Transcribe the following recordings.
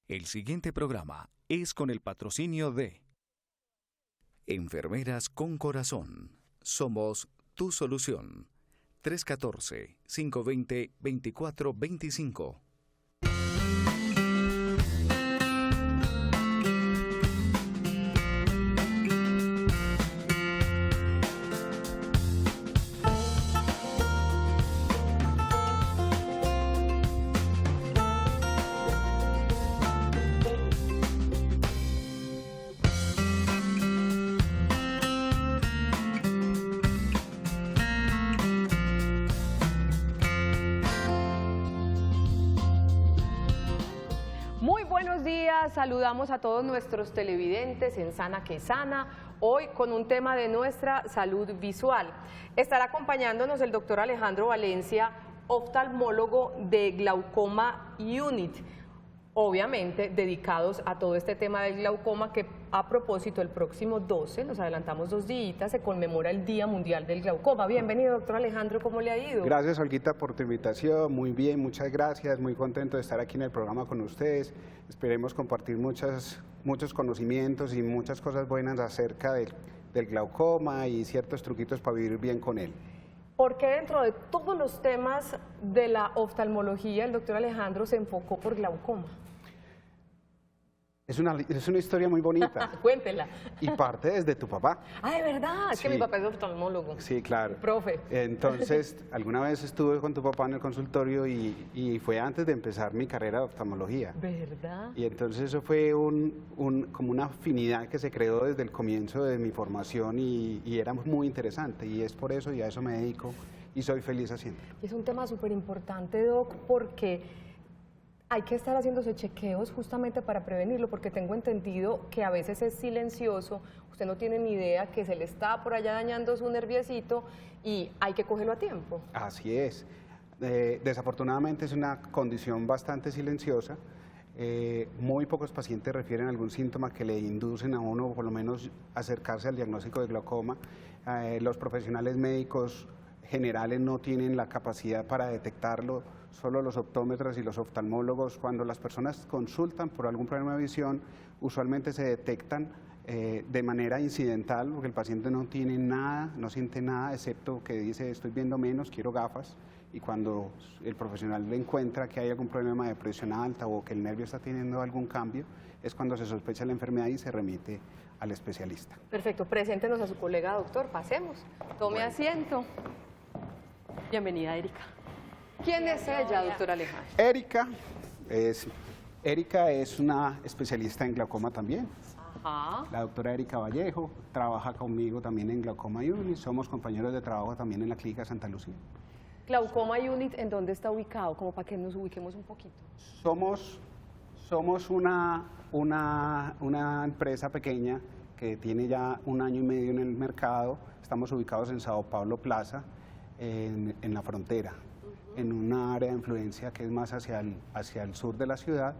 El siguiente programa es con el patrocinio de Enfermeras con Corazón. Somos tu solución. 314-520-2425. Saludamos a todos nuestros televidentes en Sana que Sana, hoy con un tema de nuestra salud visual. Estará acompañándonos el doctor Alejandro Valencia, oftalmólogo de Glaucoma Unit, obviamente dedicados a todo este tema del glaucoma, que a propósito el próximo 12, nos adelantamos 2 días, se conmemora el Día Mundial del Glaucoma. Bienvenido, doctor Alejandro, ¿cómo le ha ido? Gracias, Olguita, por tu invitación, muy bien, muchas gracias, muy contento de estar aquí en el programa con ustedes. Esperemos compartir muchos conocimientos y muchas cosas buenas acerca del glaucoma y ciertos truquitos para vivir bien con él. ¿Por qué dentro de todos los temas de la oftalmología el doctor Alejandro se enfocó por glaucoma? Es una historia muy bonita. Cuéntela. Y parte desde tu papá. Ah, ¿de verdad? Es que mi papá es oftalmólogo. Sí, claro. Profe. Entonces, alguna vez estuve con tu papá en el consultorio y fue antes de empezar mi carrera de oftalmología. ¿Verdad? Y entonces eso fue como una afinidad que se creó desde el comienzo de mi formación y era muy interesante. Y es por eso y a eso me dedico y soy feliz haciéndolo. Es un tema súper importante, Doc, porque hay que estar haciéndose chequeos justamente para prevenirlo, porque tengo entendido que a veces es silencioso, usted no tiene ni idea que se le está por allá dañando su nerviecito y hay que cogerlo a tiempo. Así es. Desafortunadamente es una condición bastante silenciosa. Muy pocos pacientes refieren algún síntoma que le inducen a uno, por lo menos, acercarse al diagnóstico de glaucoma. Los profesionales médicos generales no tienen la capacidad para detectarlo, solo los optómetras y los oftalmólogos. Cuando las personas consultan por algún problema de visión, usualmente se detectan de manera incidental, porque el paciente no tiene nada, no siente nada, excepto que dice estoy viendo menos, quiero gafas, y cuando el profesional le encuentra que hay algún problema de presión alta o que el nervio está teniendo algún cambio, es cuando se sospecha la enfermedad y se remite al especialista. Perfecto, preséntenos a su colega doctor, pasemos, tome asiento. Bienvenida, Erika. ¿Quién es ella, doctor Alejandro? Erika es una especialista en glaucoma también. Ajá. La doctora Erika Vallejo trabaja conmigo también en Glaucoma Unit, somos compañeros de trabajo también en la Clínica Santa Lucía. Glaucoma Unit, ¿en dónde está ubicado? Como para que nos ubiquemos un poquito. Somos una empresa pequeña que tiene ya 1 año y medio en el mercado. Estamos ubicados en Sao Paulo Plaza, en la frontera, en una área de influencia que es más hacia el sur de la ciudad,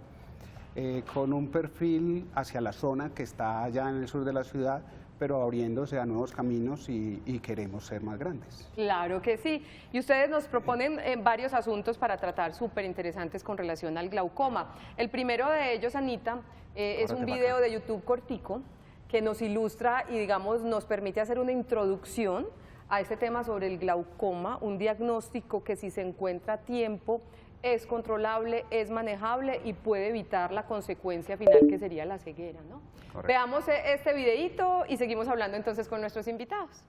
con un perfil hacia la zona que está allá en el sur de la ciudad, pero abriéndose a nuevos caminos y queremos ser más grandes. Claro que sí. Y ustedes nos proponen varios asuntos para tratar súper interesantes con relación al glaucoma. El primero de ellos, Anita, es un video de YouTube cortico que nos ilustra y, digamos, nos permite hacer una introducción a este tema sobre el glaucoma, un diagnóstico que, si se encuentra a tiempo, es controlable, es manejable y puede evitar la consecuencia final, que sería la ceguera, ¿no? Correcto. Veamos este videíto y seguimos hablando entonces con nuestros invitados.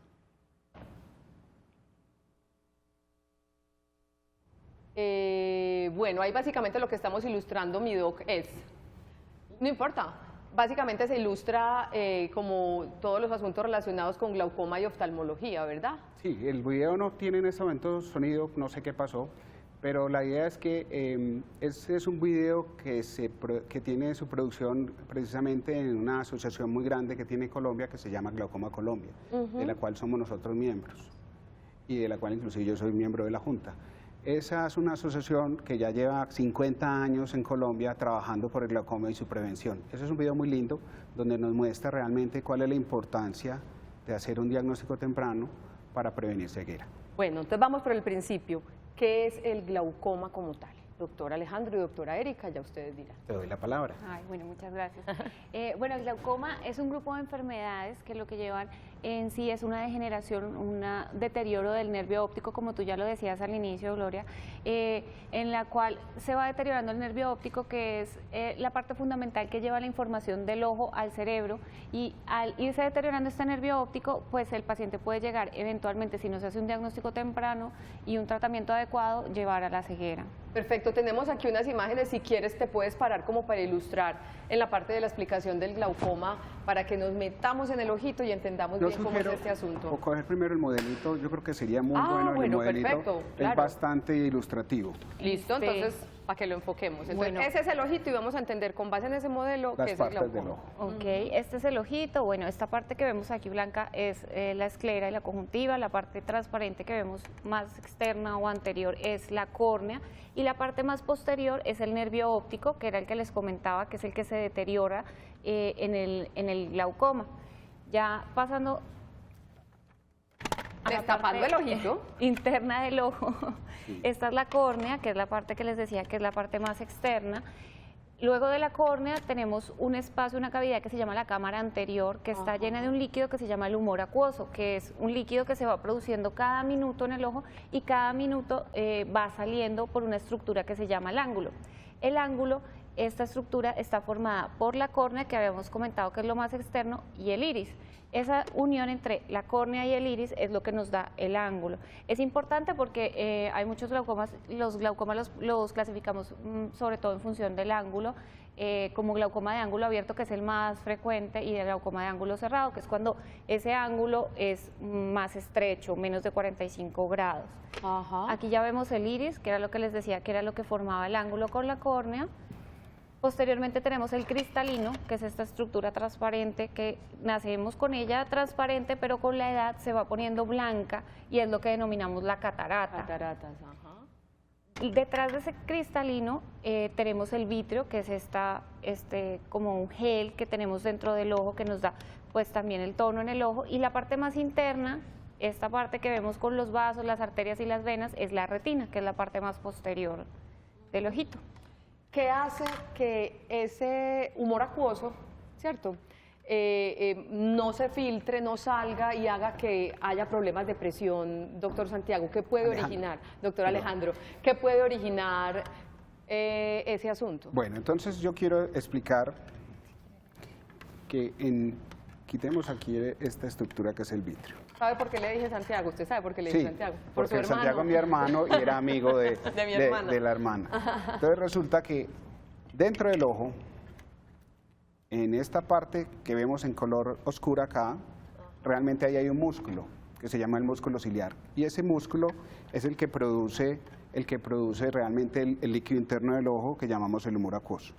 Bueno, ahí básicamente lo que estamos ilustrando, mi doc, no importa, básicamente se ilustra como todos los asuntos relacionados con glaucoma y oftalmología, ¿verdad? Sí, el video no tiene en este momento sonido, no sé qué pasó, pero la idea es que este es un video que tiene su producción precisamente en una asociación muy grande que tiene Colombia, que se llama Glaucoma Colombia, de la cual somos nosotros miembros y de la cual inclusive yo soy miembro de la Junta. Esa es una asociación que ya lleva 50 años en Colombia trabajando por el glaucoma y su prevención. Ese es un video muy lindo donde nos muestra realmente cuál es la importancia de hacer un diagnóstico temprano para prevenir ceguera. Bueno, entonces vamos por el principio. ¿Qué es el glaucoma como tal? doctor Alejandro y doctora Erika, ya ustedes dirán. Te doy la palabra. Ay, bueno, muchas gracias. Bueno, el glaucoma es un grupo de enfermedades que lo que llevan en sí es una degeneración, un deterioro del nervio óptico, como tú ya lo decías al inicio, Gloria, en la cual se va deteriorando el nervio óptico, que es la parte fundamental que lleva la información del ojo al cerebro, y al irse deteriorando este nervio óptico, pues el paciente puede llegar eventualmente, si no se hace un diagnóstico temprano y un tratamiento adecuado, llevar a la ceguera. Perfecto, tenemos aquí unas imágenes, si quieres te puedes parar como para ilustrar en la parte de la explicación del glaucoma, para que nos metamos en el ojito y entendamos bien cómo es este asunto. O coger primero el modelito, yo creo que sería muy bueno. Bueno, el modelito perfecto, claro. Es bastante ilustrativo. Listo, entonces, para que lo enfoquemos. Entonces, Bueno. ese es el ojito y vamos a entender con base en ese modelo Las qué es el partes del glaucoma. ojo. Ok, este es el ojito. Bueno, esta parte que vemos aquí blanca es la esclera y la conjuntiva, la parte transparente que vemos más externa o anterior es la córnea, y la parte más posterior es el nervio óptico, que era el que les comentaba, que es el que se deteriora en el glaucoma. Ya pasando a la Destapando parte el ojito. interna del ojo, esta es la córnea, que es la parte que les decía que es la parte más externa. Luego de la córnea tenemos un espacio, una cavidad que se llama la cámara anterior, que está llena de un líquido que se llama el humor acuoso, que es un líquido que se va produciendo cada minuto en el ojo, y cada minuto va saliendo por una estructura que se llama el ángulo. El ángulo, esta estructura está formada por la córnea, que habíamos comentado que es lo más externo, y el iris. Esa unión entre la córnea y el iris es lo que nos da el ángulo. Es importante porque hay muchos glaucomas, los glaucomas los clasificamos sobre todo en función del ángulo, como glaucoma de ángulo abierto, que es el más frecuente, y de glaucoma de ángulo cerrado, que es cuando ese ángulo es más estrecho, menos de 45 grados. Ajá. Aquí ya vemos el iris, que era lo que les decía, que era lo que formaba el ángulo con la córnea. Posteriormente tenemos el cristalino, que es esta estructura transparente que nacemos con ella transparente, pero con la edad se va poniendo blanca, y es lo que denominamos la catarata. Cataratas, ajá. Y detrás de ese cristalino tenemos el vítreo, que es como un gel que tenemos dentro del ojo, que nos da pues también el tono en el ojo. Y la parte más interna, esta parte que vemos con los vasos, las arterias y las venas, es la retina, que es la parte más posterior del ojito. ¿Qué hace que ese humor acuoso, ¿cierto?, no se filtre, no salga y haga que haya problemas de presión, doctor Santiago? ¿Qué puede originar, doctor Alejandro, qué puede originar ese asunto? Bueno, entonces yo quiero explicar que quitemos aquí esta estructura que es el vitrio. ¿Sabe por qué le dije Santiago? ¿Usted sabe por qué le dije Santiago? Por su porque hermano. Santiago es mi hermano y era amigo de mi hermana. de la hermana. Entonces resulta que dentro del ojo, en esta parte que vemos en color oscura acá, realmente ahí hay un músculo que se llama el músculo ciliar, y ese músculo es el que produce realmente el líquido interno del ojo, que llamamos el humor acuoso.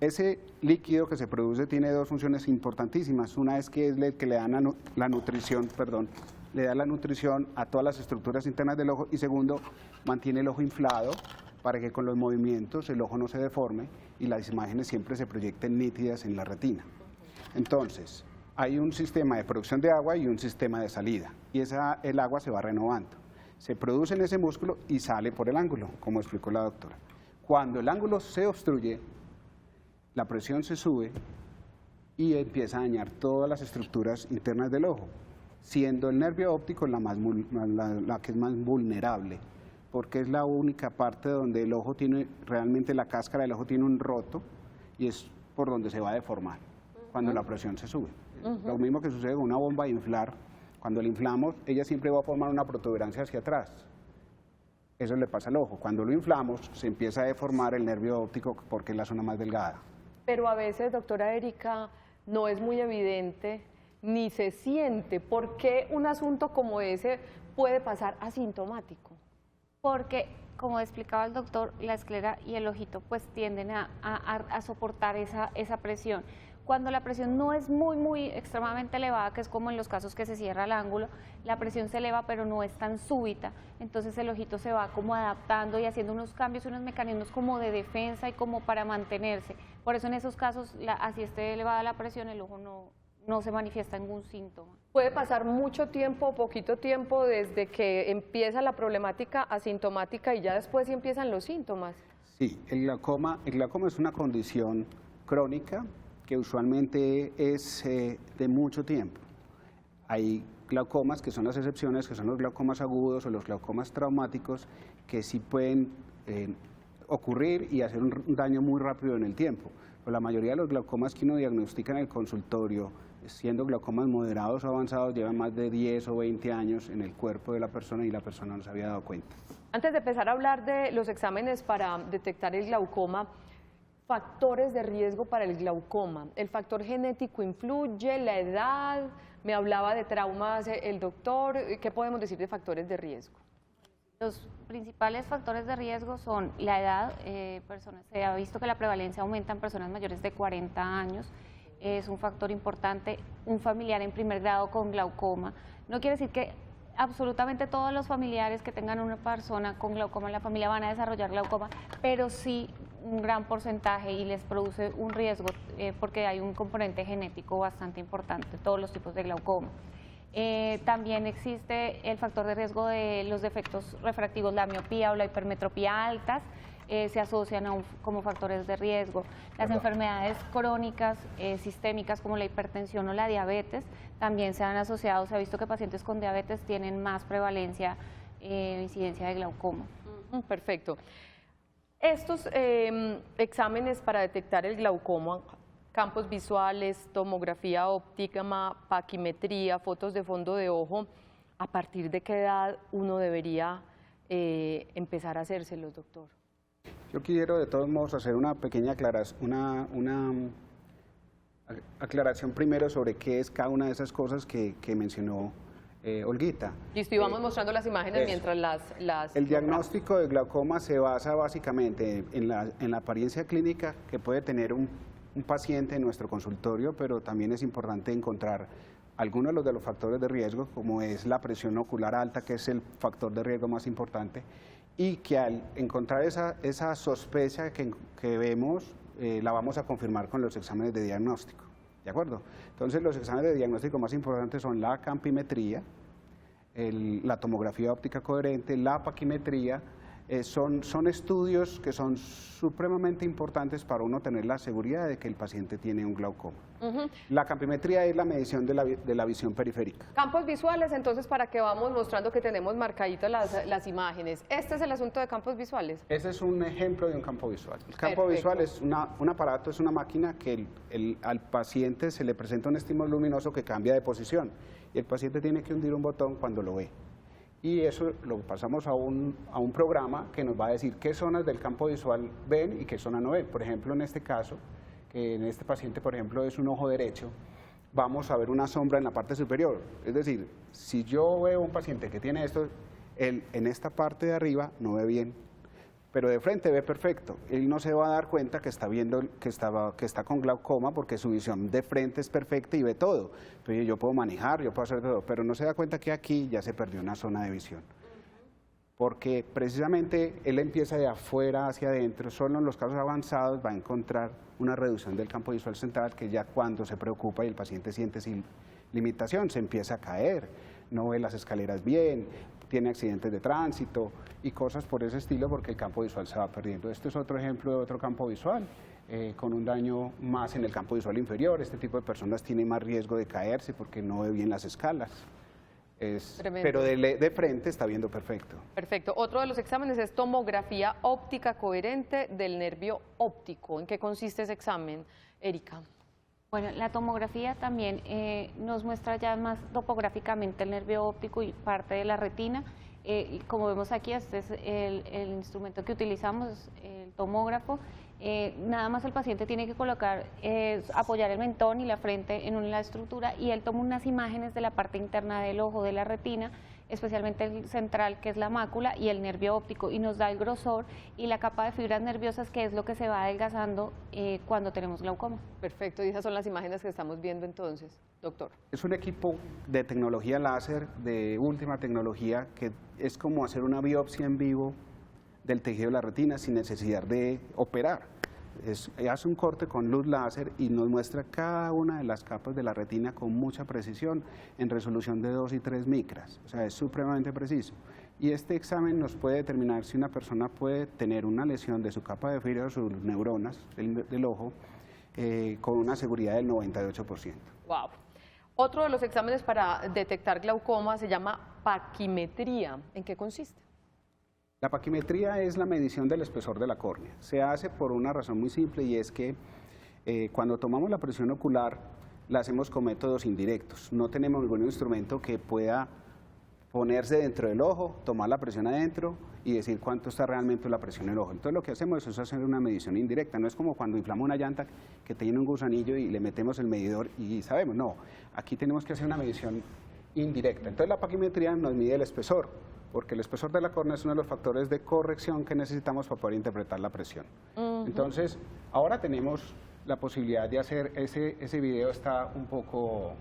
Ese líquido que se produce tiene dos funciones importantísimas. Una es que es el que le da la nutrición, le da la nutrición a todas las estructuras internas del ojo, y segundo, mantiene el ojo inflado para que con los movimientos el ojo no se deforme y las imágenes siempre se proyecten nítidas en la retina. Entonces, hay un sistema de producción de agua y un sistema de salida, y el agua se va renovando. Se produce en ese músculo y sale por el ángulo, como explicó la doctora. Cuando el ángulo se obstruye, la presión se sube y empieza a dañar todas las estructuras internas del ojo, siendo el nervio óptico la que es más vulnerable, porque es la única parte donde el ojo tiene, realmente la cáscara del ojo tiene un roto, y es por donde se va a deformar cuando la presión se sube. Lo mismo que sucede con una bomba de inflar. Cuando la inflamos, ella siempre va a formar una protuberancia hacia atrás. Eso le pasa al ojo. Cuando lo inflamos, se empieza a deformar el nervio óptico porque es la zona más delgada. Pero a veces, doctora Erika, no es muy evidente ni se siente. ¿Por qué un asunto como ese puede pasar asintomático? Porque, como explicaba el doctor, la esclera y el ojito pues tienden a soportar esa presión. Cuando la presión no es muy extremadamente elevada, que es como en los casos que se cierra el ángulo, la presión se eleva pero no es tan súbita, entonces el ojito se va como adaptando y haciendo unos cambios, unos mecanismos como de defensa y como para mantenerse. Por eso en esos casos, así esté elevada la presión, el ojo no se manifiesta ningún síntoma. ¿Puede pasar mucho tiempo o poquito tiempo desde que empieza la problemática asintomática y ya después sí empiezan los síntomas? Sí, el glaucoma es una condición crónica que usualmente es de mucho tiempo. Hay glaucomas que son las excepciones, que son los glaucomas agudos o los glaucomas traumáticos, que sí pueden ocurrir y hacer un daño muy rápido en el tiempo. Pero la mayoría de los glaucomas que uno diagnostica en el consultorio, siendo glaucomas moderados o avanzados, llevan más de 10 o 20 años en el cuerpo de la persona y la persona no se había dado cuenta. Antes de empezar a hablar de los exámenes para detectar el glaucoma, factores de riesgo para el glaucoma. ¿El factor genético influye? ¿La edad? Me hablaba de traumas el doctor. ¿Qué podemos decir de factores de riesgo? Los principales factores de riesgo son la edad. Se ha visto que la prevalencia aumenta en personas mayores de 40 años. Es un factor importante. Un familiar en primer grado con glaucoma. No quiere decir que absolutamente todos los familiares que tengan una persona con glaucoma en la familia van a desarrollar glaucoma, pero sí un gran porcentaje y les produce un riesgo porque hay un componente genético bastante importante, todos los tipos de glaucoma. También existe el factor de riesgo de los defectos refractivos, la miopía o la hipermetropía altas, se asocian como factores de riesgo. Las enfermedades crónicas, sistémicas como la hipertensión o la diabetes también se han asociado, se ha visto que pacientes con diabetes tienen más prevalencia incidencia de glaucoma. Perfecto. Estos exámenes para detectar el glaucoma, campos visuales, tomografía óptica, paquimetría, fotos de fondo de ojo, ¿a partir de qué edad uno debería empezar a hacérselos, doctor? Yo quiero de todos modos hacer una pequeña aclaración primero sobre qué es cada una de esas cosas que mencionó Olguita. Listo, y vamos mostrando las imágenes eso. mientras las... El diagnóstico de glaucoma se basa básicamente en la apariencia clínica que puede tener un paciente en nuestro consultorio, pero también es importante encontrar algunos de los factores de riesgo, como es la presión ocular alta, que es el factor de riesgo más importante, y que al encontrar esa sospecha que vemos, la vamos a confirmar con los exámenes de diagnóstico. ¿De acuerdo? Entonces, los exámenes de diagnóstico más importantes son la campimetría, la tomografía óptica coherente, la paquimetría. Son estudios que son supremamente importantes para uno tener la seguridad de que el paciente tiene un glaucoma. La campimetría es la medición de la visión periférica. Campos visuales, entonces, para que vamos mostrando que tenemos marcaditas las imágenes. ¿Este es el asunto de campos visuales? Ese es un ejemplo de un campo visual. El campo visual es un aparato, es una máquina que al paciente se le presenta un estímulo luminoso que cambia de posición y el paciente tiene que hundir un botón cuando lo ve. Y eso lo pasamos a un programa que nos va a decir qué zonas del campo visual ven y qué zonas no ven. Por ejemplo, en este caso, que en este paciente, por ejemplo, es un ojo derecho, vamos a ver una sombra en la parte superior. Es decir, si yo veo un paciente que tiene esto, él en esta parte de arriba no ve bien, pero de frente ve perfecto. Él no se va a dar cuenta que está viendo que está con glaucoma porque su visión de frente es perfecta y ve todo. Entonces yo puedo manejar, yo puedo hacer todo, pero no se da cuenta que aquí ya se perdió una zona de visión. Porque precisamente él empieza de afuera hacia adentro, solo en los casos avanzados va a encontrar una reducción del campo visual central, que ya cuando se preocupa y el paciente siente sin limitación, se empieza a caer, no ve las escaleras bien, tiene accidentes de tránsito y cosas por ese estilo, porque el campo visual se va perdiendo. Este es otro ejemplo de otro campo visual, con un daño más en el campo visual inferior. Este tipo de personas tiene más riesgo de caerse porque no ve bien las escalas. Pero de frente está viendo perfecto. Perfecto. Otro de los exámenes es tomografía óptica coherente del nervio óptico. ¿En qué consiste ese examen, Erika? Bueno, la tomografía también nos muestra ya más topográficamente el nervio óptico y parte de la retina. Y como vemos aquí, este es el instrumento que utilizamos, el tomógrafo. Nada más el paciente tiene que colocar, apoyar el mentón y la frente en la estructura, y él toma unas imágenes de la parte interna del ojo, de la retina, especialmente el central, que es la mácula, y el nervio óptico, y nos da el grosor y la capa de fibras nerviosas, que es lo que se va adelgazando cuando tenemos glaucoma. Perfecto, y esas son las imágenes que estamos viendo entonces, doctor. Es un equipo de tecnología láser, de última tecnología, que es como hacer una biopsia en vivo del tejido de la retina sin necesidad de operar. Hace un corte con luz láser y nos muestra cada una de las capas de la retina con mucha precisión en resolución de 2 y 3 micras, o sea, es supremamente preciso. Y este examen nos puede determinar si una persona puede tener una lesión de su capa de fibra o sus neuronas del ojo con una seguridad del 98%. Wow. Otro de los exámenes para detectar glaucoma se llama paquimetría. ¿En qué consiste? La paquimetría es la medición del espesor de la córnea. Se hace por una razón muy simple y es que cuando tomamos la presión ocular la hacemos con métodos indirectos. No tenemos ningún instrumento que pueda ponerse dentro del ojo, tomar la presión adentro y decir cuánto está realmente la presión en el ojo. Entonces lo que hacemos es hacer una medición indirecta. No es como cuando inflamos una llanta que tiene un gusanillo y le metemos el medidor y sabemos. No, aquí tenemos que hacer una medición indirecta. Entonces la paquimetría nos mide el espesor, porque el espesor de la córnea es uno de los factores de corrección que necesitamos para poder interpretar la presión. Entonces, ahora tenemos la posibilidad de hacer, ese video está un poco...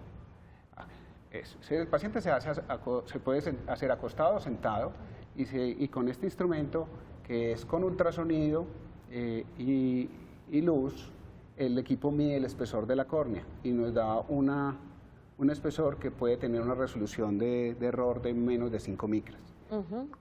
El paciente se puede hacer acostado o sentado y con este instrumento, que es con ultrasonido y luz, el equipo mide el espesor de la córnea y nos da un espesor que puede tener una resolución de error de menos de 5 micras.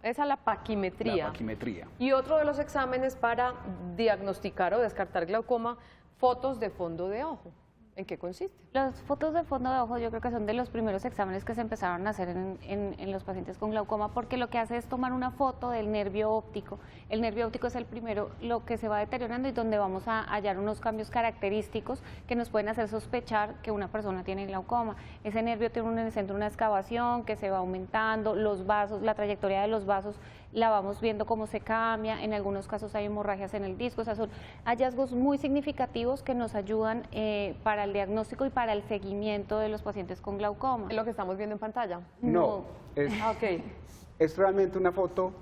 Esa es la paquimetría. La paquimetría. Y otro de los exámenes para diagnosticar o descartar glaucoma, fotos de fondo de ojo. ¿En qué consiste? Las fotos de fondo de ojo yo creo que son de los primeros exámenes que se empezaron a hacer en los pacientes con glaucoma, porque lo que hace es tomar una foto del nervio óptico. El nervio óptico es el primero, lo que se va deteriorando y donde vamos a hallar unos cambios característicos que nos pueden hacer sospechar que una persona tiene glaucoma. Ese nervio tiene en el centro una excavación que se va aumentando, los vasos, la trayectoria de los vasos la vamos viendo cómo se cambia, en algunos casos hay hemorragias en el disco, o sea, son hallazgos muy significativos que nos ayudan para el diagnóstico y para el seguimiento de los pacientes con glaucoma. ¿Es lo que estamos viendo en pantalla? No, es realmente una foto,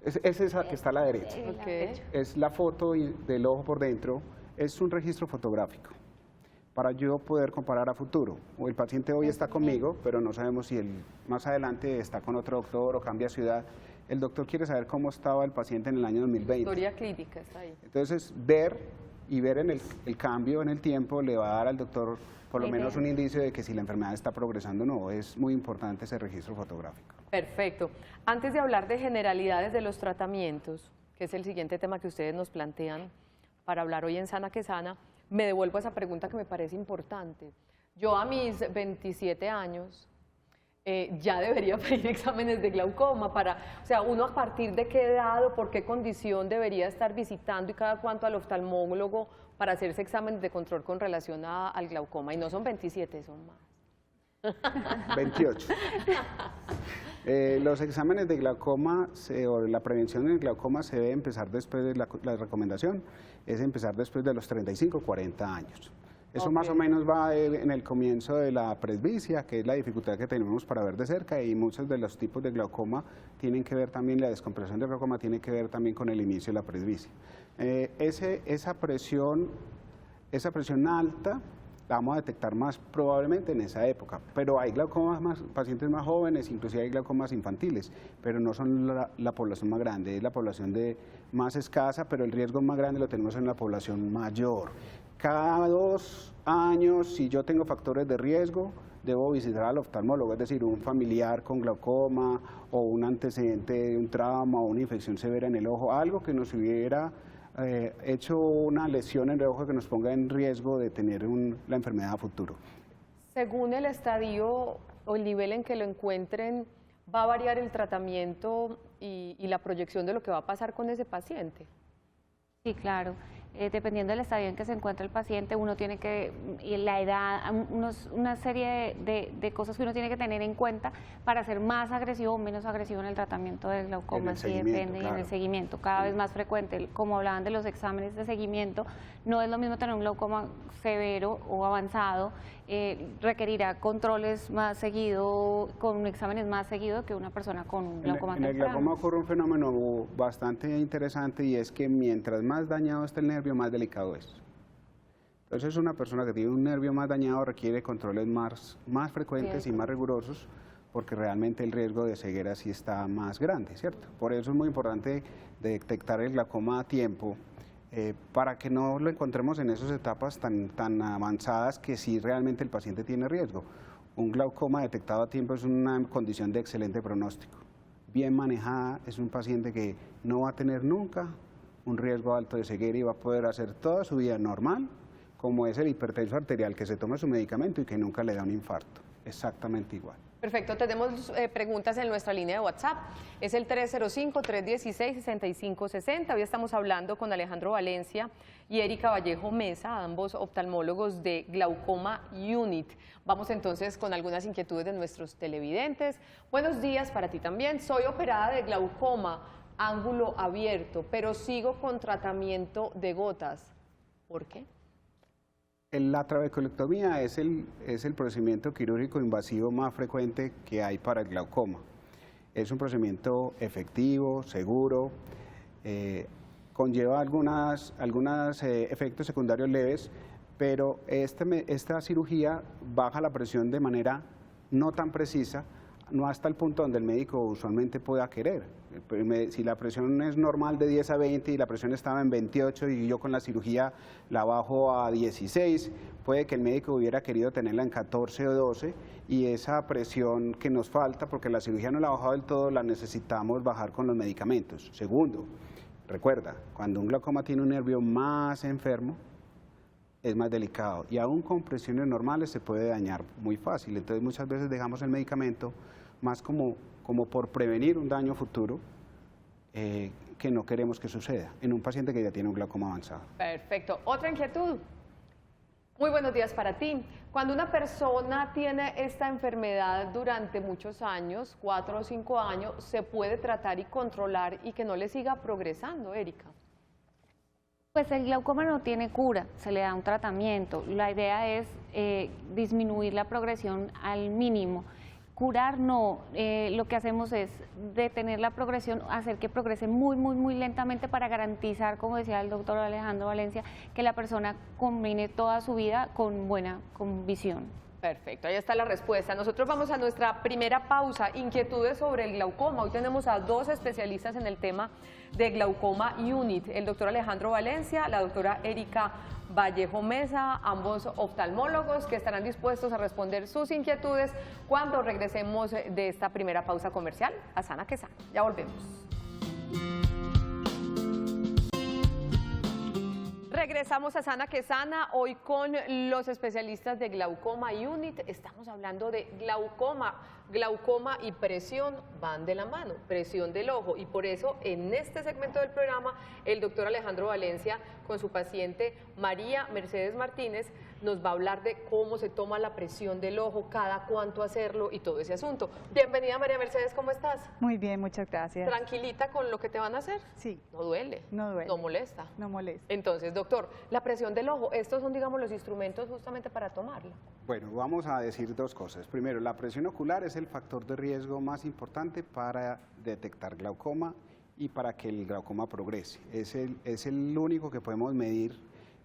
es esa que está a la derecha. Es la foto del ojo por dentro, es un registro fotográfico para yo poder comparar a futuro. O el paciente hoy está conmigo, pero no sabemos si más adelante está con otro doctor o cambia ciudad. El doctor quiere saber cómo estaba el paciente en el año 2020. Historia clínica está ahí. Entonces, ver en el cambio en el tiempo le va a dar al doctor por lo menos un indicio de que si la enfermedad está progresando o no. Es muy importante ese registro fotográfico. Perfecto. Antes de hablar de generalidades de los tratamientos, que es el siguiente tema que ustedes nos plantean para hablar hoy en Sana que Sana, me devuelvo a esa pregunta que me parece importante. Yo a mis 27 años ya debería pedir exámenes de glaucoma o sea, uno a partir de qué edad o por qué condición debería estar visitando y cada cuánto al oftalmólogo para hacerse exámenes de control con relación al glaucoma. Y no son 27, son más. 28. Los exámenes de glaucoma o la prevención del glaucoma se debe empezar después de la recomendación, es empezar después de los 35 40 años. Eso más o menos va en el comienzo de la presbicia, que es la dificultad que tenemos para ver de cerca, y muchos de los tipos de glaucoma tienen que ver también, la descompresión del glaucoma tiene que ver también con el inicio de la presbicia. Esa presión alta la vamos a detectar más probablemente en esa época, pero hay glaucomas pacientes más jóvenes, inclusive hay glaucomas infantiles, pero no son la población más grande, es la población más escasa, pero el riesgo más grande lo tenemos en la población mayor. Cada 2 años, si yo tengo factores de riesgo, debo visitar al oftalmólogo, es decir, un familiar con glaucoma o un antecedente de un trauma o una infección severa en el ojo, algo que nos hubiera hecho una lesión en el ojo que nos ponga en riesgo de tener la enfermedad a futuro. Según el estadio o el nivel en que lo encuentren, ¿va a variar el tratamiento y la proyección de lo que va a pasar con ese paciente? Sí, claro. Dependiendo del estadio en que se encuentra el paciente, uno tiene que, y la edad, una serie de cosas que uno tiene que tener en cuenta para ser más agresivo o menos agresivo en el tratamiento del glaucoma, sí depende, claro. Y en el seguimiento, cada vez más frecuente. Como hablaban de los exámenes de seguimiento, no es lo mismo tener un glaucoma severo o avanzado, requerirá controles más seguido, con exámenes más seguido que una persona con un glaucoma temprano. En el glaucoma ocurre un fenómeno bastante interesante y es que mientras más dañado está el nervio, más delicado es. Entonces una persona que tiene un nervio más dañado requiere controles más frecuentes y más rigurosos porque realmente el riesgo de ceguera sí está más grande, ¿cierto? Por eso es muy importante detectar el glaucoma a tiempo para que no lo encontremos en esas etapas tan avanzadas que sí realmente el paciente tiene riesgo. Un glaucoma detectado a tiempo es una condición de excelente pronóstico. Bien manejada, es un paciente que no va a tener nunca un riesgo alto de ceguera y va a poder hacer toda su vida normal, como es el hipertenso arterial que se toma su medicamento y que nunca le da un infarto. Exactamente igual. Perfecto, tenemos preguntas en nuestra línea de WhatsApp, es el 305-316-6560, hoy estamos hablando con Alejandro Valencia y Erika Vallejo Mesa, ambos oftalmólogos de Glaucoma Unit. Vamos entonces con algunas inquietudes de nuestros televidentes. Buenos días para ti también, soy operada de glaucoma, ángulo abierto, pero sigo con tratamiento de gotas, ¿por qué? La trabeculectomía es el procedimiento quirúrgico invasivo más frecuente que hay para el glaucoma. Es un procedimiento efectivo, seguro, conlleva algunos efectos secundarios leves, pero esta cirugía baja la presión de manera no tan precisa, no hasta el punto donde el médico usualmente pueda querer. Si la presión es normal de 10 a 20 y la presión estaba en 28 y yo con la cirugía la bajo a 16, puede que el médico hubiera querido tenerla en 14 o 12 y esa presión que nos falta, porque la cirugía no la ha bajado del todo, la necesitamos bajar con los medicamentos. Segundo, recuerda, cuando un glaucoma tiene un nervio más enfermo, es más delicado y aún con presiones normales se puede dañar muy fácil. Entonces muchas veces dejamos el medicamento más como por prevenir un daño futuro que no queremos que suceda en un paciente que ya tiene un glaucoma avanzado. Perfecto. Otra inquietud. Muy buenos días para ti. Cuando una persona tiene esta enfermedad durante muchos años, 4 o 5 años, ¿se puede tratar y controlar y que no le siga progresando, Erika? Pues el glaucoma no tiene cura, se le da un tratamiento. La idea es disminuir la progresión al mínimo. Curar no, lo que hacemos es detener la progresión, hacer que progrese muy lentamente para garantizar, como decía el doctor Alejandro Valencia, que la persona combine toda su vida con visión. Perfecto, ahí está la respuesta. Nosotros vamos a nuestra primera pausa, inquietudes sobre el glaucoma. Hoy tenemos a 2 especialistas en el tema de Glaucoma Unit, el doctor Alejandro Valencia, la doctora Erika Vallejo Mesa, ambos oftalmólogos que estarán dispuestos a responder sus inquietudes cuando regresemos de esta primera pausa comercial a Sana que Sana. Ya volvemos. Regresamos a Sana que Sana, hoy con los especialistas de Glaucoma Unit. Estamos hablando de glaucoma. Glaucoma y presión van de la mano, presión del ojo. Y por eso en este segmento del programa, el doctor Alejandro Valencia con su paciente María Mercedes Martínez nos va a hablar de cómo se toma la presión del ojo, cada cuánto hacerlo y todo ese asunto. Bienvenida María Mercedes, ¿cómo estás? Muy bien, muchas gracias. ¿Tranquilita con lo que te van a hacer? Sí. ¿No duele? No duele. ¿No molesta? No molesta. Entonces, doctor, la presión del ojo, estos son, digamos, los instrumentos justamente para tomarla. Bueno, vamos a decir 2 cosas. Primero, la presión ocular es el factor de riesgo más importante para detectar glaucoma y para que el glaucoma progrese. Es el único que podemos medir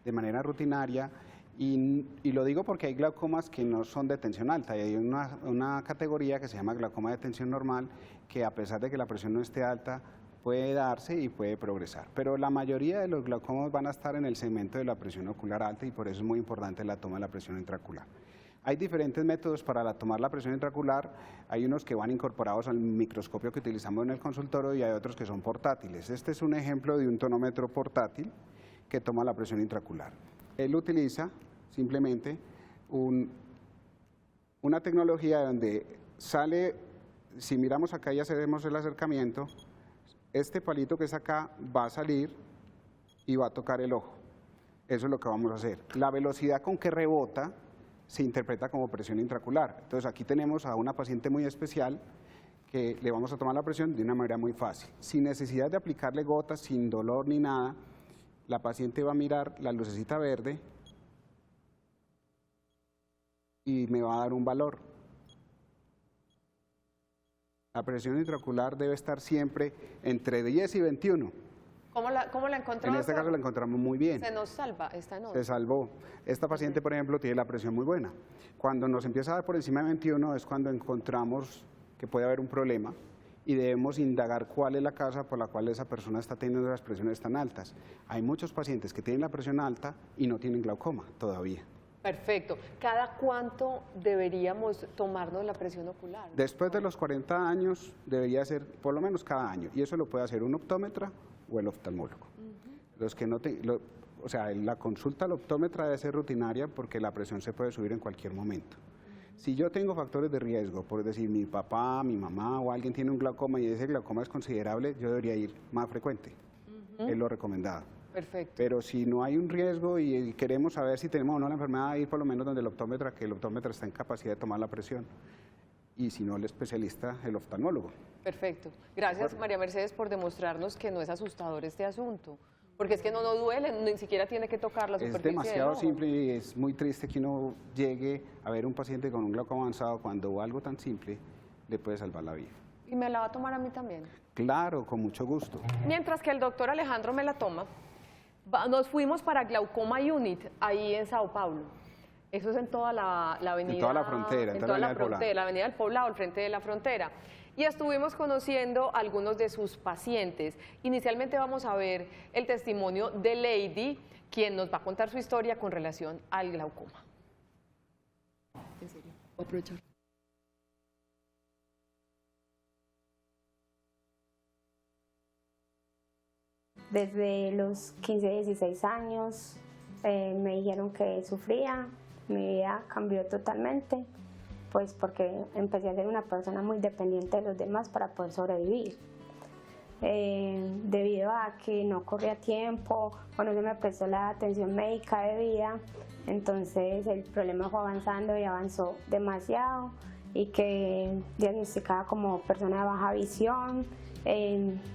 de manera rutinaria y lo digo porque hay glaucomas que no son de tensión alta y hay una categoría que se llama glaucoma de tensión normal que a pesar de que la presión no esté alta puede darse y puede progresar, pero la mayoría de los glaucomas van a estar en el segmento de la presión ocular alta y por eso es muy importante la toma de la presión intraocular. Hay diferentes métodos para tomar la presión intraocular, hay unos que van incorporados al microscopio que utilizamos en el consultorio y hay otros que son portátiles. Este es un ejemplo de un tonómetro portátil que toma la presión intraocular. Él utiliza simplemente una tecnología donde sale, si miramos acá y hacemos el acercamiento, este palito que es acá va a salir y va a tocar el ojo. Eso es lo que vamos a hacer. La velocidad con que rebota se interpreta como presión intraocular. Entonces aquí tenemos a una paciente muy especial que le vamos a tomar la presión de una manera muy fácil. Sin necesidad de aplicarle gotas, sin dolor ni nada, la paciente va a mirar la lucecita verde y me va a dar un valor. La presión intraocular debe estar siempre entre 10 y 21. ¿Cómo la encontró? En este caso la encontramos muy bien. Se nos salva esta noche. Se salvó. Esta paciente, por ejemplo, tiene la presión muy buena. Cuando nos empieza a dar por encima de 21 es cuando encontramos que puede haber un problema y debemos indagar cuál es la causa por la cual esa persona está teniendo las presiones tan altas. Hay muchos pacientes que tienen la presión alta y no tienen glaucoma todavía. Perfecto. ¿Cada cuánto deberíamos tomarnos la presión ocular? Después de los 40 años debería ser por lo menos cada año, y eso lo puede hacer un optómetra o el oftalmólogo. Los que no o sea, la consulta al optómetra debe ser rutinaria porque la presión se puede subir en cualquier momento. Si yo tengo factores de riesgo, por decir mi papá, mi mamá o alguien tiene un glaucoma y ese glaucoma es considerable, yo debería ir más frecuente. Es lo recomendado. Perfecto. Pero si no hay un riesgo y queremos saber si tenemos o no la enfermedad, ir por lo menos donde el optómetra, que el optómetra está en capacidad de tomar la presión. Y si no, el especialista, el oftalmólogo. Perfecto. Gracias, María Mercedes, por demostrarnos que no es asustador este asunto. Porque es que no duele, ni siquiera tiene que tocar la superficie Es demasiado del ojo. simple y es muy triste que uno llegue a ver un paciente con un glaucoma avanzado cuando algo tan simple le puede salvar la vida. ¿Y me la va a tomar a mí también? Claro, con mucho gusto. Mientras que el doctor Alejandro me la toma, nos fuimos para Glaucoma Unit, ahí en Sao Paulo. Eso es en toda la avenida. En toda la frontera, en toda la avenida del frontera, la avenida del Poblado, al frente de la frontera. Y estuvimos conociendo a algunos de sus pacientes. Inicialmente vamos a ver el testimonio de Lady, quien nos va a contar su historia con relación al glaucoma. En serio, voy a aprovechar. Desde los 15, 16 años me dijeron que sufría, mi vida cambió totalmente, pues porque empecé a ser una persona muy dependiente de los demás para poder sobrevivir. Debido a que no corría tiempo o no se me prestó la atención médica debida, entonces el problema fue avanzando y avanzó demasiado y que diagnosticada como persona de baja visión.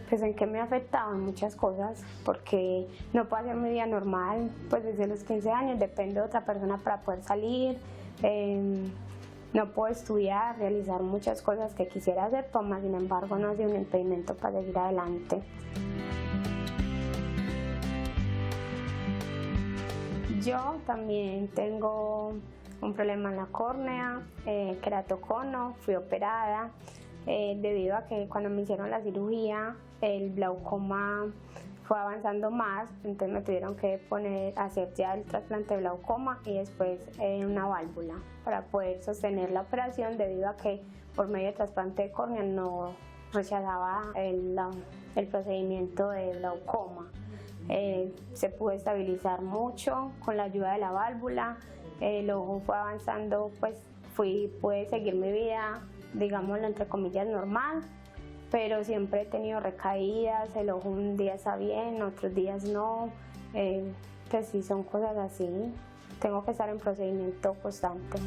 Pues en qué me ha afectado en muchas cosas, porque no puedo hacer mi vida normal, pues desde los 15 años dependo de otra persona para poder salir, no puedo estudiar, realizar muchas cosas que quisiera hacer, pero más sin embargo no ha sido un impedimento para seguir adelante. Yo también tengo un problema en la córnea, queratocono, fui operada. Debido a que cuando me hicieron la cirugía el glaucoma fue avanzando más, entonces me tuvieron que hacer ya el trasplante de glaucoma y después una válvula para poder sostener la operación, debido a que por medio de trasplante de córnea no rechazaba el procedimiento de glaucoma. Se pudo estabilizar mucho con la ayuda de la válvula, el ojo fue avanzando, pues pude seguir mi vida, digámoslo entre comillas, normal, pero siempre he tenido recaídas, el ojo un día está bien, otros días no, pues sí, son cosas así, tengo que estar en procedimiento constante.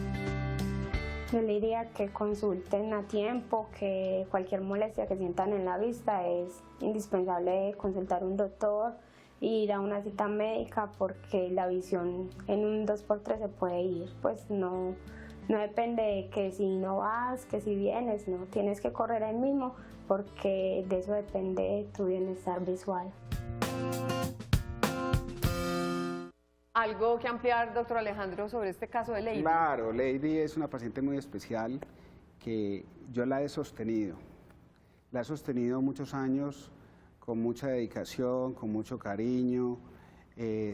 Yo le diría que consulten a tiempo, que cualquier molestia que sientan en la vista es indispensable consultar a un doctor e ir a una cita médica, porque la visión en un 2x3 se puede ir, pues no depende de que si no vas, que si vienes, no, tienes que correr ahí mismo, porque de eso depende tu bienestar visual. ¿Algo que ampliar, doctor Alejandro, sobre este caso de Lady? Claro, Lady es una paciente muy especial que yo la he sostenido. La he sostenido muchos años con mucha dedicación, con mucho cariño,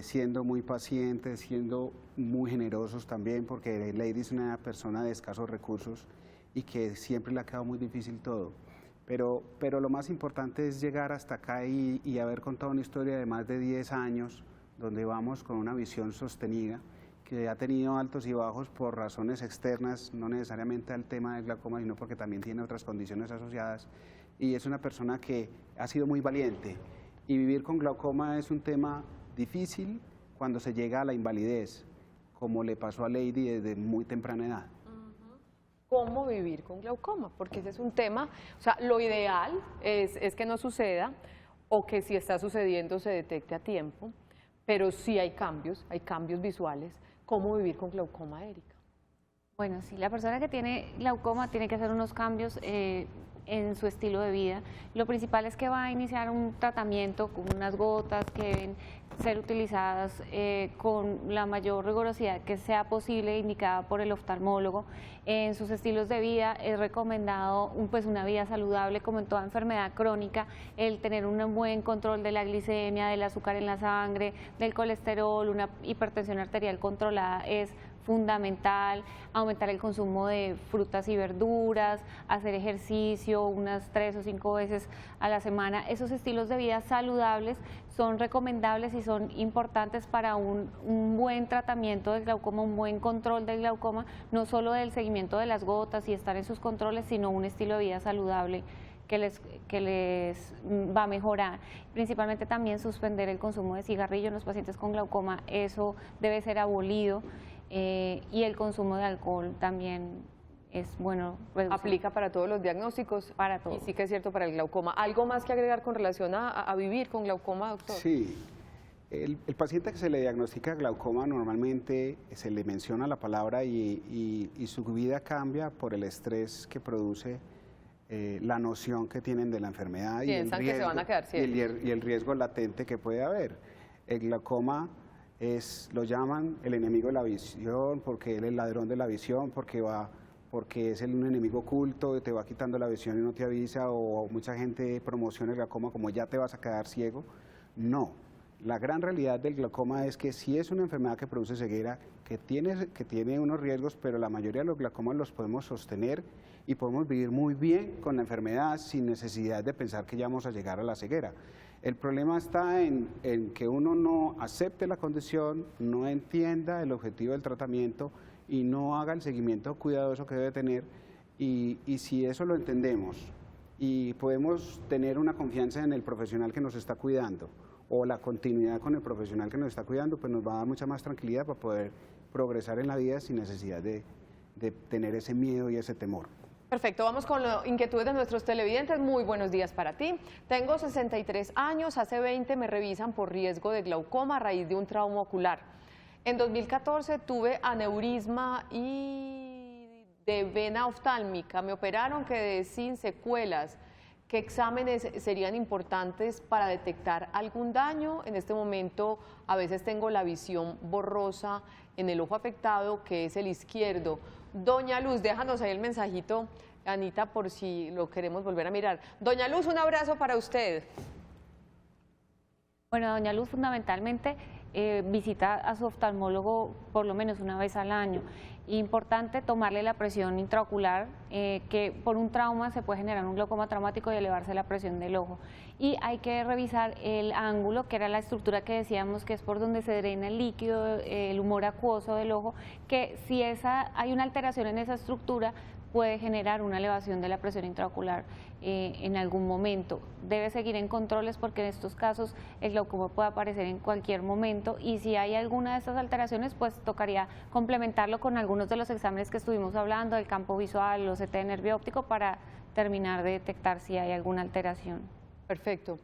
siendo muy pacientes, siendo muy generosos también, porque Lady es una persona de escasos recursos y que siempre le ha quedado muy difícil todo. Pero lo más importante es llegar hasta acá y haber contado una historia de más de 10 años, donde vamos con una visión sostenida, que ha tenido altos y bajos por razones externas, no necesariamente al tema del glaucoma, sino porque también tiene otras condiciones asociadas, y es una persona que ha sido muy valiente. Y vivir con glaucoma es un tema difícil cuando se llega a la invalidez, como le pasó a Lady desde muy temprana edad. ¿Cómo vivir con glaucoma? Porque ese es un tema, o sea, lo ideal es que no suceda, o que si está sucediendo se detecte a tiempo, pero sí hay cambios visuales. ¿Cómo vivir con glaucoma, Erika? Bueno, sí, la persona que tiene glaucoma tiene que hacer unos cambios en su estilo de vida. Lo principal es que va a iniciar un tratamiento con unas gotas que deben ser utilizadas con la mayor rigurosidad que sea posible, indicada por el oftalmólogo. En sus estilos de vida es recomendado pues una vida saludable, como en toda enfermedad crónica, el tener un buen control de la glicemia, del azúcar en la sangre, del colesterol, una hipertensión arterial controlada es fundamental, aumentar el consumo de frutas y verduras, hacer ejercicio unas 3 o 5 veces a la semana. Esos estilos de vida saludables son recomendables y son importantes para un buen tratamiento del glaucoma, un buen control del glaucoma, no solo del seguimiento de las gotas y estar en sus controles, sino un estilo de vida saludable que les va a mejorar. Principalmente también suspender el consumo de cigarrillo en los pacientes con glaucoma, eso debe ser abolido. Y el consumo de alcohol también es bueno reducir. Aplica para todos los diagnósticos. Para todos. Y sí que es cierto para el glaucoma. ¿Algo más que agregar con relación a vivir con glaucoma, doctor? Sí. El paciente que se le diagnostica glaucoma normalmente se le menciona la palabra y su vida cambia por el estrés que produce, la noción que tienen de la enfermedad Piensan que se van a quedar ciegos. y el riesgo latente que puede haber. El glaucoma lo llaman el enemigo de la visión, porque él es el ladrón de la visión, porque es un enemigo oculto, te va quitando la visión y no te avisa, o mucha gente promociona el glaucoma como ya te vas a quedar ciego. No, la gran realidad del glaucoma es que sí es una enfermedad que produce ceguera, que tiene unos riesgos, pero la mayoría de los glaucomas los podemos sostener y podemos vivir muy bien con la enfermedad sin necesidad de pensar que ya vamos a llegar a la ceguera. El problema está en que uno no acepte la condición, no entienda el objetivo del tratamiento y no haga el seguimiento cuidadoso que debe tener. Y si eso lo entendemos y podemos tener una confianza en el profesional que nos está cuidando o la continuidad con el profesional que nos está cuidando, pues nos va a dar mucha más tranquilidad para poder progresar en la vida sin necesidad de tener ese miedo y ese temor. Perfecto, vamos con las inquietudes de nuestros televidentes. Muy buenos días para ti. Tengo 63 años, hace 20 me revisan por riesgo de glaucoma a raíz de un trauma ocular. En 2014 tuve aneurisma y de vena oftálmica, me operaron, quedé sin secuelas. ¿Qué exámenes serían importantes para detectar algún daño? En este momento a veces tengo la visión borrosa en el ojo afectado, que es el izquierdo. Doña Luz, déjanos ahí el mensajito, Anita, por si lo queremos volver a mirar. Doña Luz, un abrazo para usted. Bueno, doña Luz, fundamentalmente visita a su oftalmólogo por lo menos una vez al año. Importante tomarle la presión intraocular, que por un trauma se puede generar un glaucoma traumático y elevarse la presión del ojo. Y hay que revisar el ángulo, que era la estructura que decíamos que es por donde se drena el líquido, el humor acuoso del ojo, que si hay una alteración en esa estructura, puede generar una elevación de la presión intraocular en algún momento. Debe seguir en controles porque en estos casos el glaucoma puede aparecer en cualquier momento y si hay alguna de estas alteraciones, pues tocaría complementarlo con algunos de los exámenes que estuvimos hablando, del campo visual, los CT de nervio óptico, para terminar de detectar si hay alguna alteración. Perfecto.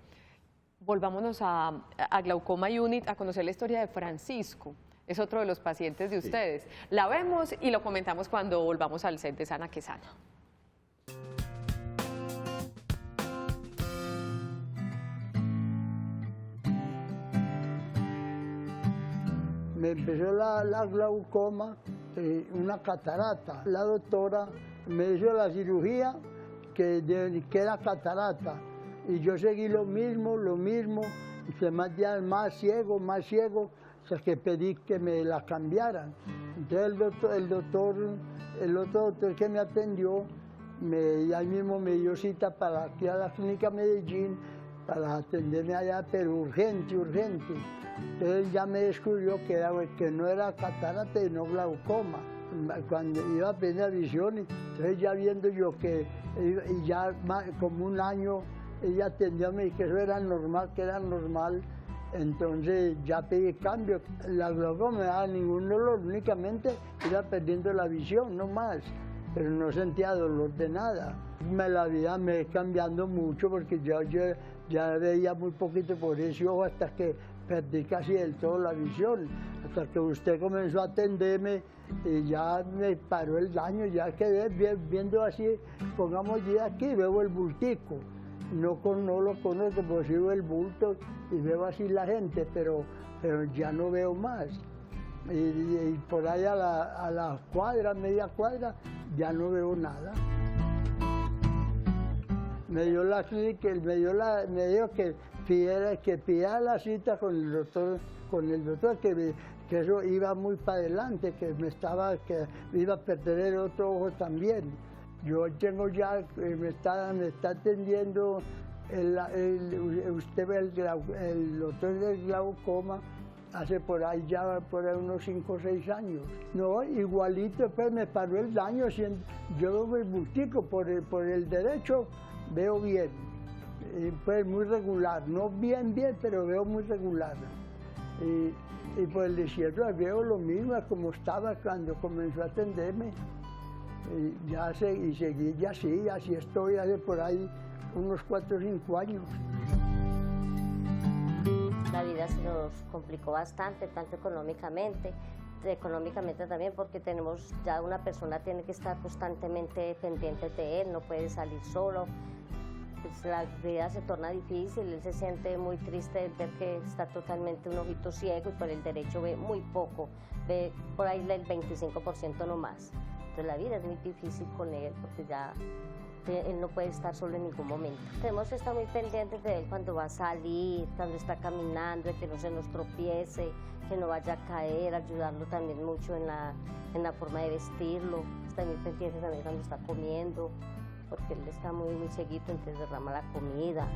Volvámonos a Glaucoma Unit a conocer la historia de Francisco. Es otro de los pacientes de ustedes. Sí. La vemos y lo comentamos cuando volvamos al set de Sana que Sana. Me empezó la glaucoma, una catarata. La doctora me hizo la cirugía que era catarata. Y yo seguí lo mismo, y se más ciego, hasta que pedí que me la cambiaran. Entonces el otro doctor que me atendió, ahí mismo me dio cita para aquí a la clínica Medellín, para atenderme allá, pero urgente. Entonces ya me descubrió que no era catarata y no glaucoma. Cuando iba a perder la visión, entonces ya viendo yo que ya como un año ella atendió, me dijo que eso era normal, entonces ya pedí cambio. La glaucoma no me daba ningún dolor, únicamente iba perdiendo la visión, no más, pero no sentía dolor de nada. La vida me fue cambiando mucho porque yo ya veía muy poquito por ese ojo hasta que perdí casi del todo la visión, hasta que usted comenzó a atenderme y ya me paró el daño, ya quedé viendo así, pongamos ya aquí, veo el bultico. no lo conozco, porque sigo el bulto y veo así la gente, pero ya no veo más. Y por ahí a la cuadra, media cuadra, ya no veo nada. Me dio la clínica, me dijo que pidiera la cita con el doctor, que eso iba muy para adelante, que iba a perder otro ojo también. Yo tengo ya, me está atendiendo el doctor del glaucoma hace por ahí unos 5 o 6 años. No, igualito, pues me paró el daño. Yo veo el bultico por el derecho, veo bien. Pues muy regular, no bien, pero veo muy regular. Y por el izquierdo veo lo mismo como estaba cuando comenzó a atenderme. Y seguí ya así estoy hace por ahí unos 4 o 5 años. La vida se nos complicó bastante, tanto económicamente también, porque ya una persona tiene que estar constantemente pendiente de él, no puede salir solo. Pues la vida se torna difícil, él se siente muy triste de ver que está totalmente un ojito ciego y por el derecho ve muy poco, ve por ahí el 25% no más. Entonces la vida es muy difícil con él porque ya él no puede estar solo en ningún momento. Tenemos que estar muy pendientes de él cuando va a salir, cuando está caminando, de que no se nos tropiece, que no vaya a caer, ayudarlo también mucho en la forma de vestirlo. Estar muy pendientes también cuando está comiendo, porque él está muy cieguito, entonces derrama la comida.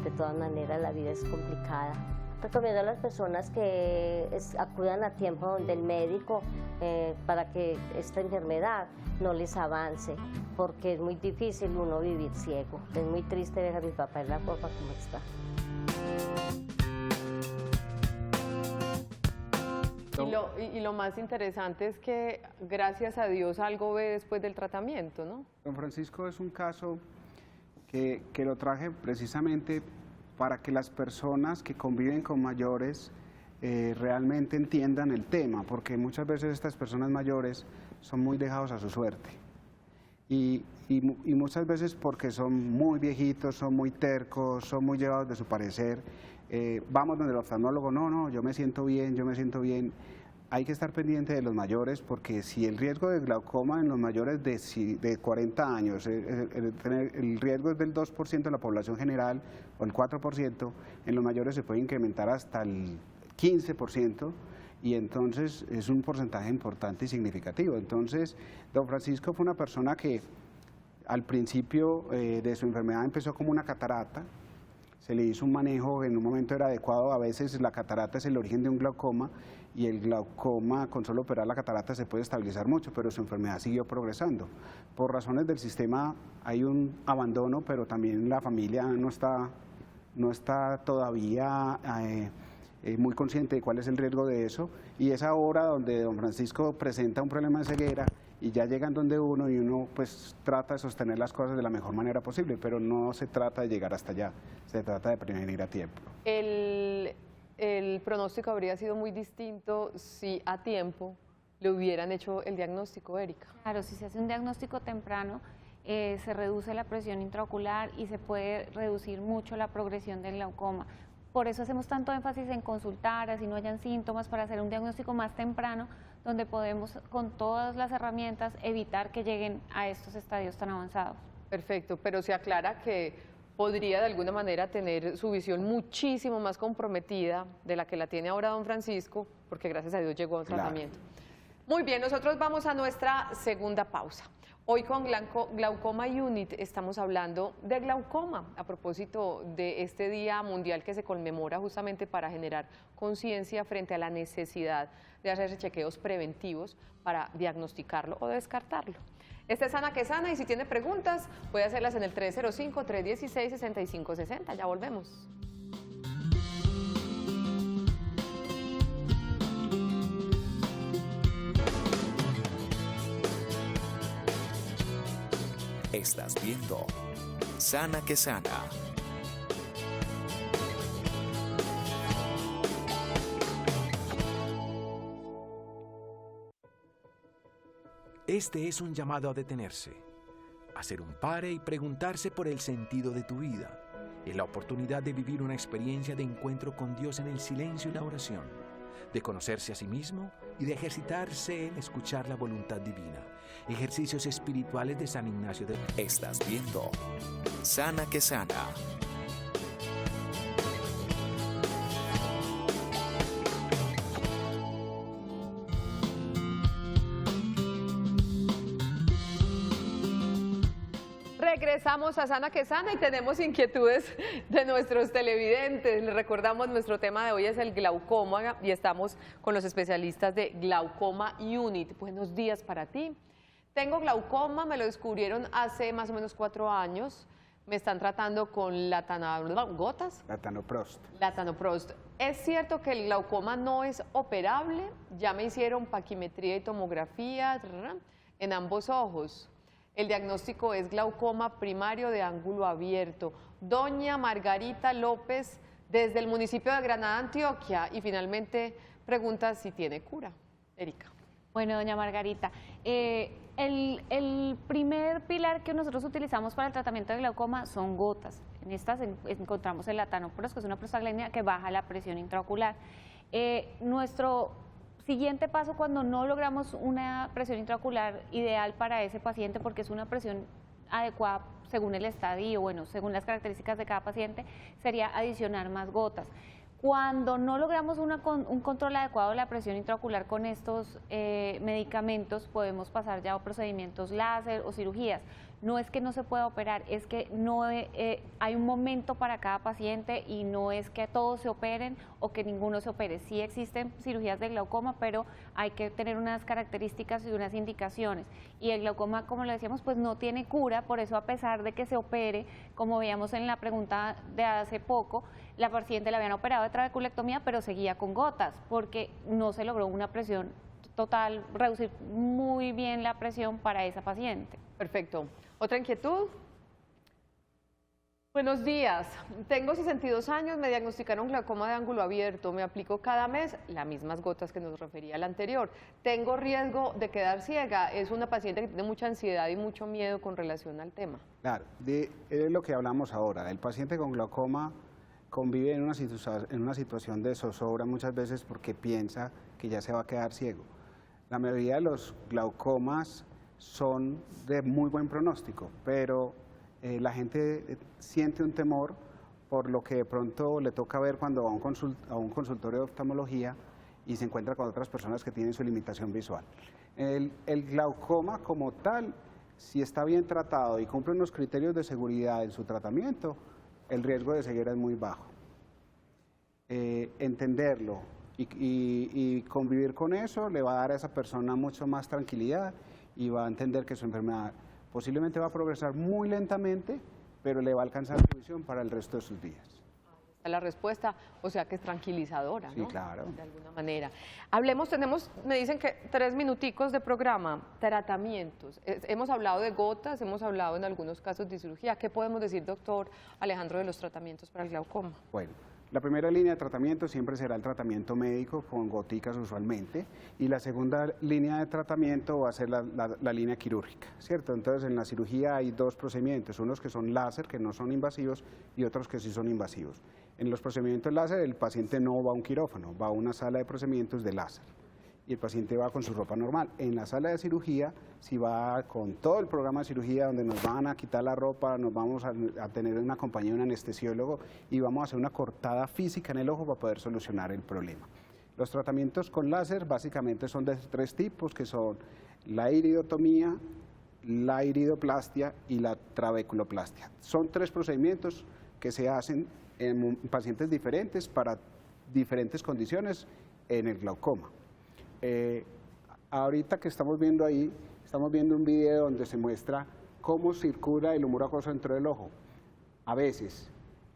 De todas maneras, la vida es complicada. Recomiendo a las personas que acudan a tiempo donde el médico para que esta enfermedad no les avance, porque es muy difícil uno vivir ciego. Es muy triste ver a mi papá en la forma como está. Y lo más interesante es que, gracias a Dios, algo ve después del tratamiento, ¿no? Don Francisco es un caso que lo traje precisamente para que las personas que conviven con mayores realmente entiendan el tema, porque muchas veces estas personas mayores son muy dejados a su suerte. Y muchas veces porque son muy viejitos, son muy tercos, son muy llevados de su parecer, vamos donde el oftalmólogo, no, yo me siento bien. Hay que estar pendiente de los mayores, porque si el riesgo de glaucoma en los mayores de 40 años, el riesgo es del 2% de la población general o el 4%, en los mayores se puede incrementar hasta el 15%, y entonces es un porcentaje importante y significativo. Entonces, don Francisco fue una persona que al principio de su enfermedad empezó como una catarata, se le hizo un manejo, en un momento era adecuado. A veces la catarata es el origen de un glaucoma, y el glaucoma, con solo operar la catarata, se puede estabilizar mucho, pero su enfermedad siguió progresando. Por razones del sistema hay un abandono, pero también la familia no está todavía muy consciente de cuál es el riesgo de eso, y es ahora donde don Francisco presenta un problema de ceguera y ya llegan donde uno, y uno pues trata de sostener las cosas de la mejor manera posible, pero no se trata de llegar hasta allá, se trata de prevenir a tiempo. El pronóstico habría sido muy distinto si a tiempo le hubieran hecho el diagnóstico, Erika. Claro, si se hace un diagnóstico temprano, se reduce la presión intraocular y se puede reducir mucho la progresión del glaucoma. Por eso hacemos tanto énfasis en consultar, así no hayan síntomas, para hacer un diagnóstico más temprano, donde podemos, con todas las herramientas, evitar que lleguen a estos estadios tan avanzados. Perfecto, pero se aclara que podría de alguna manera tener su visión muchísimo más comprometida de la que la tiene ahora don Francisco, porque gracias a Dios llegó a un tratamiento. Muy bien, nosotros vamos a nuestra segunda pausa. Hoy con Glaucoma Unit estamos hablando de glaucoma, a propósito de este Día Mundial que se conmemora justamente para generar conciencia frente a la necesidad de hacerse chequeos preventivos para diagnosticarlo o descartarlo. Esta es Sana que Sana, y si tiene preguntas puede hacerlas en el 305-316-6560. Ya volvemos. Estás viendo Sana que Sana. Este es un llamado a detenerse, a hacer un pare y preguntarse por el sentido de tu vida. Es la oportunidad de vivir una experiencia de encuentro con Dios en el silencio y la oración, de conocerse a sí mismo y de ejercitarse en escuchar la voluntad divina. Ejercicios espirituales de San Ignacio de... Estás viendo Sana que Sana. Regresamos a Sana que Sana y tenemos inquietudes de nuestros televidentes. Les recordamos, nuestro tema de hoy es el glaucoma y estamos con los especialistas de Glaucoma Unit. Buenos días para ti. Tengo glaucoma, me lo descubrieron hace más o menos 4 años. Me están tratando con latanoprost. Latanoprost. ¿Es cierto que el glaucoma no es operable? Ya me hicieron paquimetría y tomografía en ambos ojos. El diagnóstico es glaucoma primario de ángulo abierto. Doña Margarita López, desde el municipio de Granada, Antioquia, y finalmente pregunta si tiene cura. Erika. Bueno, doña Margarita, el primer pilar que nosotros utilizamos para el tratamiento de glaucoma son gotas. En estas encontramos el latanoprost, que es una prostaglandina que baja la presión intraocular. Nuestro siguiente paso, cuando no logramos una presión intraocular ideal para ese paciente, porque es una presión adecuada según el estadio, bueno, según las características de cada paciente, sería adicionar más gotas. Cuando no logramos un control adecuado de la presión intraocular con estos medicamentos, podemos pasar ya a procedimientos láser o cirugías. No es que no se pueda operar, es que no hay un momento para cada paciente y no es que todos se operen o que ninguno se opere. Sí existen cirugías de glaucoma, pero hay que tener unas características y unas indicaciones. Y el glaucoma, como le decíamos, pues no tiene cura, por eso a pesar de que se opere, como veíamos en la pregunta de hace poco, la paciente la habían operado de trabeculectomía, pero seguía con gotas porque no se logró una presión total, reducir muy bien la presión para esa paciente. Perfecto. ¿Otra inquietud? Buenos días. Tengo 62 años, me diagnosticaron glaucoma de ángulo abierto. Me aplico cada mes las mismas gotas que nos refería al anterior. ¿Tengo riesgo de quedar ciega? Es una paciente que tiene mucha ansiedad y mucho miedo con relación al tema. Claro, es lo que hablamos ahora. El paciente con glaucoma convive en una situación de zozobra muchas veces porque piensa que ya se va a quedar ciego. La mayoría de los glaucomas son de muy buen pronóstico, pero la gente siente un temor por lo que de pronto le toca ver cuando va a un consultorio de oftalmología y se encuentra con otras personas que tienen su limitación visual. El glaucoma como tal, si está bien tratado y cumple unos criterios de seguridad en su tratamiento, el riesgo de ceguera es muy bajo. Entenderlo y convivir con eso le va a dar a esa persona mucho más tranquilidad y va a entender que su enfermedad posiblemente va a progresar muy lentamente, pero le va a alcanzar su visión para el resto de sus días. La respuesta, o sea que es tranquilizadora, ¿no? Sí, claro. De alguna manera. Hablemos, me dicen que 3 minuticos de programa, tratamientos. Hemos hablado de gotas, hemos hablado en algunos casos de cirugía. ¿Qué podemos decir, doctor Alejandro, de los tratamientos para el glaucoma? Bueno, la primera línea de tratamiento siempre será el tratamiento médico con goticas usualmente, y la segunda línea de tratamiento va a ser la línea quirúrgica, ¿cierto? Entonces en la cirugía hay 2 procedimientos, unos que son láser, que no son invasivos, y otros que sí son invasivos. En los procedimientos láser el paciente no va a un quirófano, va a una sala de procedimientos de láser y el paciente va con su ropa normal. En la sala de cirugía, si va con todo el programa de cirugía donde nos van a quitar la ropa, nos vamos a tener una compañía de un anestesiólogo y vamos a hacer una cortada física en el ojo para poder solucionar el problema. Los tratamientos con láser básicamente son de 3 tipos, que son la iridotomía, la iridoplastia y la trabeculoplastia. Son 3 procedimientos que se hacen en pacientes diferentes para diferentes condiciones en el glaucoma. Ahorita que estamos viendo ahí, estamos viendo un video donde se muestra cómo circula el humor acuoso dentro del ojo. A veces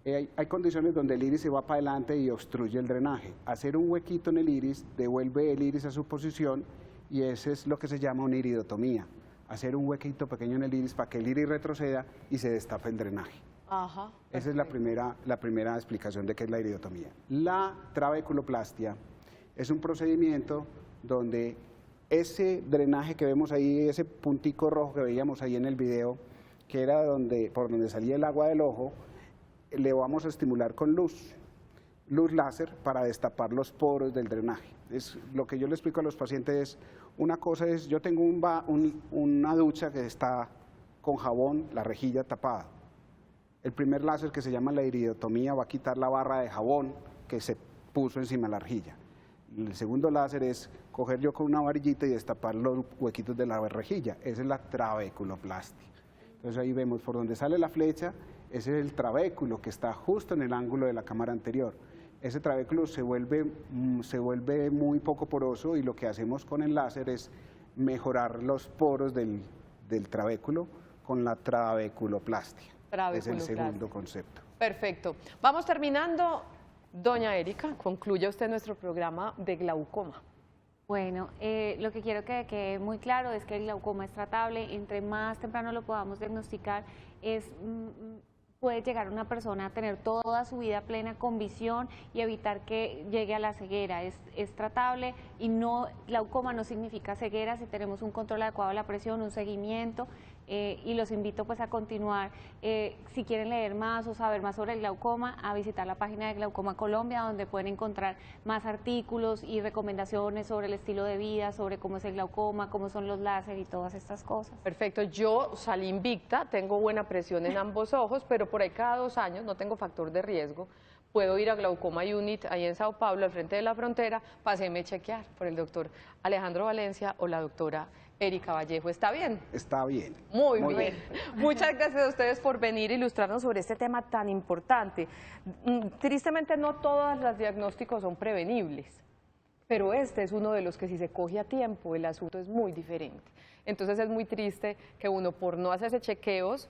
hay condiciones donde el iris se va para adelante y obstruye el drenaje. Hacer un huequito en el iris devuelve el iris a su posición y eso es lo que se llama una iridotomía. Hacer un huequito pequeño en el iris para que el iris retroceda y se destape el drenaje. Ajá, esa es la primera explicación de qué es la iridotomía. La trabeculoplastia es un procedimiento donde ese drenaje que vemos ahí, ese puntico rojo que veíamos ahí en el video, que era por donde salía el agua del ojo, le vamos a estimular con luz láser para destapar los poros del drenaje. Lo que yo le explico a los pacientes es, una cosa es, yo tengo una ducha que está con jabón, la rejilla tapada. El primer láser, que se llama la iridotomía, va a quitar la barra de jabón que se puso encima de la rejilla. El segundo láser es coger yo con una varillita y destapar los huequitos de la rejilla. Esa es la trabeculoplastia. Entonces ahí vemos por donde sale la flecha, ese es el trabéculo que está justo en el ángulo de la cámara anterior. Ese trabéculo se vuelve muy poco poroso y lo que hacemos con el láser es mejorar los poros del trabéculo con la trabeculoplastia. Es el segundo concepto. Perfecto. Vamos terminando. Doña Erika, concluya usted nuestro programa de glaucoma. Bueno, lo que quiero que quede muy claro es que el glaucoma es tratable. Entre más temprano lo podamos diagnosticar, puede llegar una persona a tener toda su vida plena con visión y evitar que llegue a la ceguera. Es tratable y glaucoma no significa ceguera si tenemos un control adecuado de la presión, un seguimiento. Y los invito pues a continuar, si quieren leer más o saber más sobre el glaucoma, a visitar la página de Glaucoma Colombia, donde pueden encontrar más artículos y recomendaciones sobre el estilo de vida, sobre cómo es el glaucoma, cómo son los láser y todas estas cosas. Perfecto, yo salí invicta, tengo buena presión en ambos ojos, pero por ahí cada 2 años, no tengo factor de riesgo, puedo ir a Glaucoma Unit, ahí en Sao Paulo, al frente de la frontera, paséme chequear por el doctor Alejandro Valencia o la doctora Erika Vallejo. ¿Está bien? Está bien. Muy bien. Muchas gracias a ustedes por venir a ilustrarnos sobre este tema tan importante. Tristemente no todos los diagnósticos son prevenibles, pero este es uno de los que si se coge a tiempo el asunto es muy diferente. Entonces es muy triste que uno por no hacerse chequeos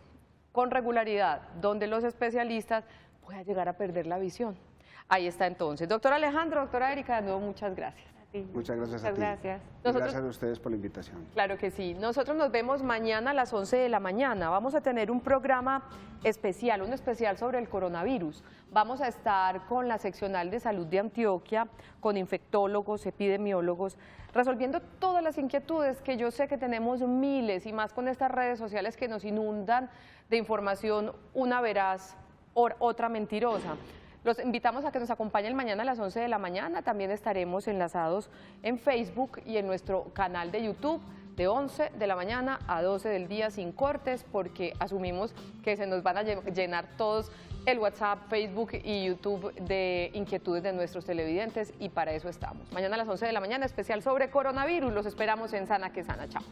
con regularidad, donde los especialistas pueda llegar a perder la visión. Ahí está entonces. Doctor Alejandro, doctora Erika, de nuevo muchas gracias. Muchas gracias a ti. Gracias. Gracias a ustedes por la invitación. Claro que sí. Nosotros nos vemos mañana a las 11 de la mañana. Vamos a tener un programa especial, un especial sobre el coronavirus. Vamos a estar con la seccional de salud de Antioquia, con infectólogos, epidemiólogos, resolviendo todas las inquietudes que yo sé que tenemos miles y más con estas redes sociales que nos inundan de información, una veraz, otra mentirosa. Los invitamos a que nos acompañen mañana a las 11 de la mañana. También estaremos enlazados en Facebook y en nuestro canal de YouTube de 11 de la mañana a 12 del día sin cortes, porque asumimos que se nos van a llenar todos el WhatsApp, Facebook y YouTube de inquietudes de nuestros televidentes y para eso estamos. Mañana a las 11 de la mañana, especial sobre coronavirus. Los esperamos en Sana que Sana. Chao.